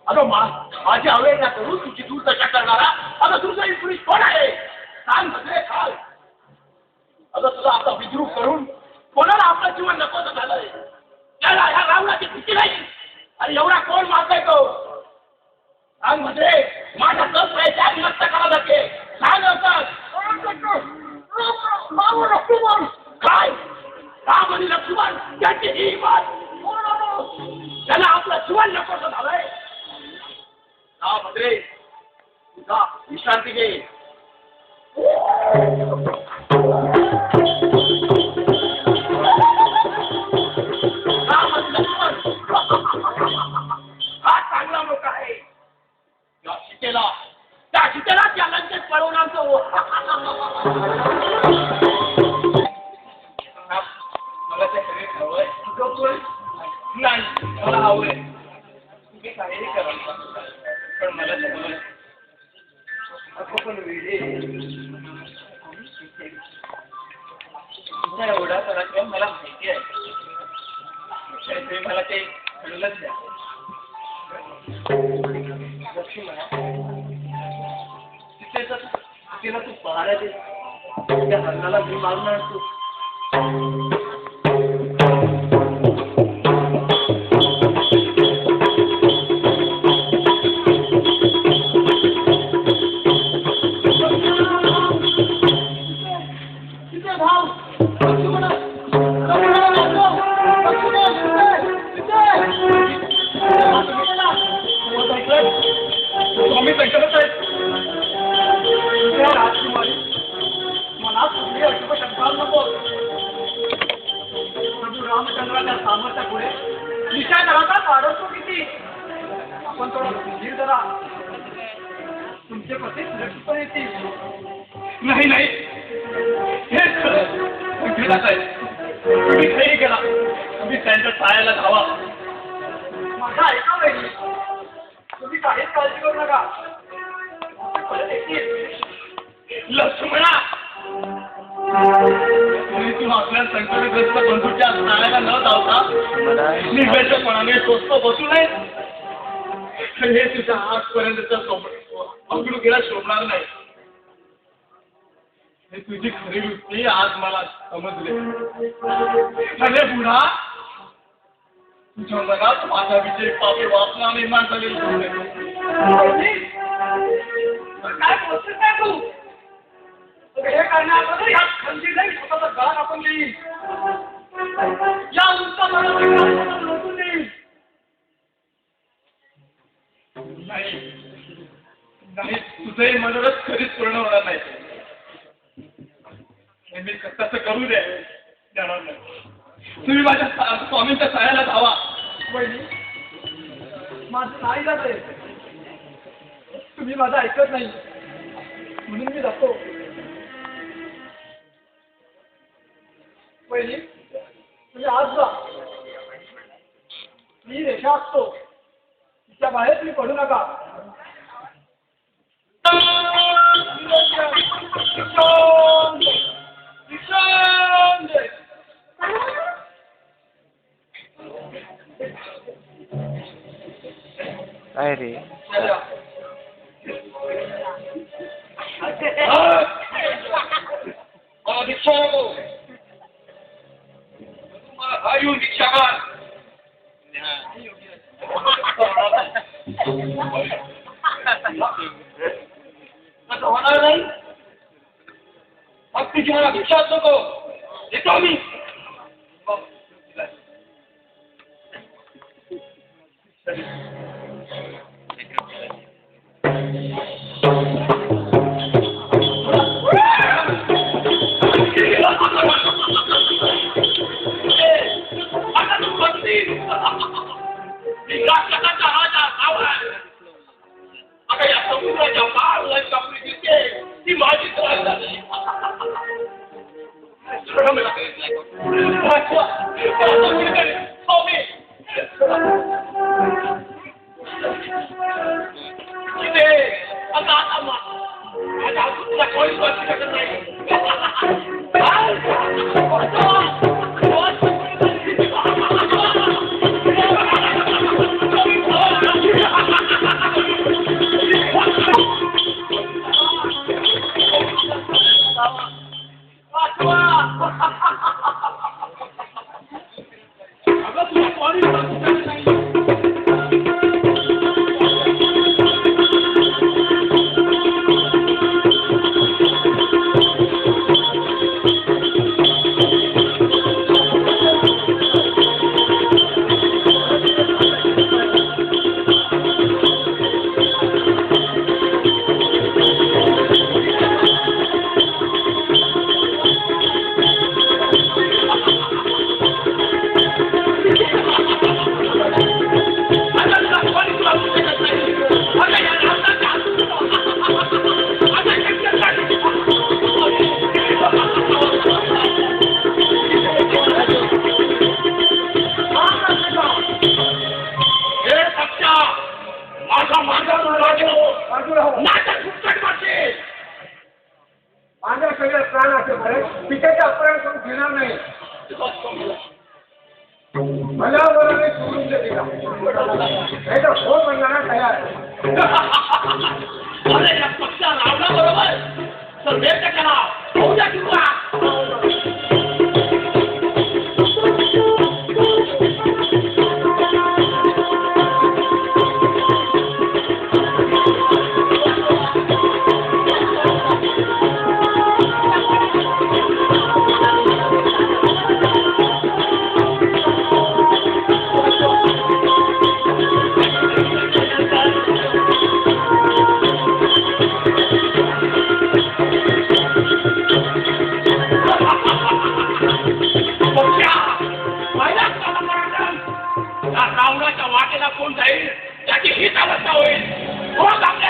अगं माझी अवेळा करून तुझी दूर दशा करणारा अगं तुझा पुरुष कोण आहे? सांग म्हणजे सांग. अगं तुला आता विद्रूप करून कोणाला आपलं जीवन नकोसं झालंय? त्याला ह्या रावणाची भीती नाही. आणि एवढा कोण मारतोय तो? सांग म्हणजे माझ्या संस्थेच्या नष्ट करा नक्की सांग. काय राम आणि लक्ष्मण त्यांची ही बात त्याला आपलं जीवन नकोसं झालंय. हा भद्रे तुझा विश्रांती घे. हा चांगला मोठा आहे. त्या सीतेला त्या लंकेत पळवून आणतो. मला ते शरीर हवंय. नाही मला हवंय. तुम्ही काहीही करा पण मला ते हवंय. पण वेळे तुमचा एवढा पराक्रम मला माहिती आहे. तुम्ही मला ते कळलंच द्या. लक्ष्मणा तिला तू पहायला दे. त्या हरणाला मी मारून आणतो. रामचंद्राच्या सामर्थ्यापुढे निशाचराचा वाढवतो किती. आपण थोडा धीर धरा. तुमचे पती सुरक्षित येतील. नाही नाही हेच खरं. कुठे जाताय तुम्ही? काही गेला तुम्ही त्यांच्या सायाला धावा. माझा ऐका पाहिजे. तुम्ही काहीच काळजी करू नका. लक्ष्मणा तू आपल्या संकटग्रस्त बंधूच्या नाण्याला न धावता निर्वेशपणाने स्वस्त बसू नये. हे तुझ्या आजपर्यंतचा अवघडुकीला शोभणार नाही. हे तुझी खरी वृत्ती आज मला समजले. अरे बुढा तुझ्या मनात माझा विजय पापी वासना निर्माण झालेली काय बोलतोस काय तू? हे करण्याअगोदर या खंजीरही स्वतःचा गळा कापून देईल. या उंच मनाला लुटून देईल. नाही नाही तुझंही मनोरथ कधीच पूर्ण होणार नाही. मी कसं करू दे जाणार नाही. तुम्ही माझ्या स्वामींच्या सायाला धावा. माझं नाही जात आहे. तुम्ही माझं ऐकत नाही म्हणून मी जातो. पहिली तुम्ही आज जा. मी रेषा असतो तिच्या बाहेर तुम्ही पडू नका. काय रे दीक्षा नको. तुम्हाला येऊन दीक्षा कर. असं होणार नाही. भक्तीची मला दीक्षाच नको. येतो मी. आता या समुद्राच्या पार ती माझी त्रास झाली. कोणीच वाचू शकत नाही. अगं तुला कोणी विचारलं नाही. माझ्या सगळ्या प्राण असे बरे पिकाचे अपहरण करून घेणार नाही. मला बरोबर सोडून दे तिला. नाही तर फोन बनणार तयार. अरे या पक्षा रावला बरोबर तर व्यक्त करा होऊ द्या किंवा रावणाच्या वाटेला कोण जाईल त्याची हीच अवस्था होईल. हो आपल्या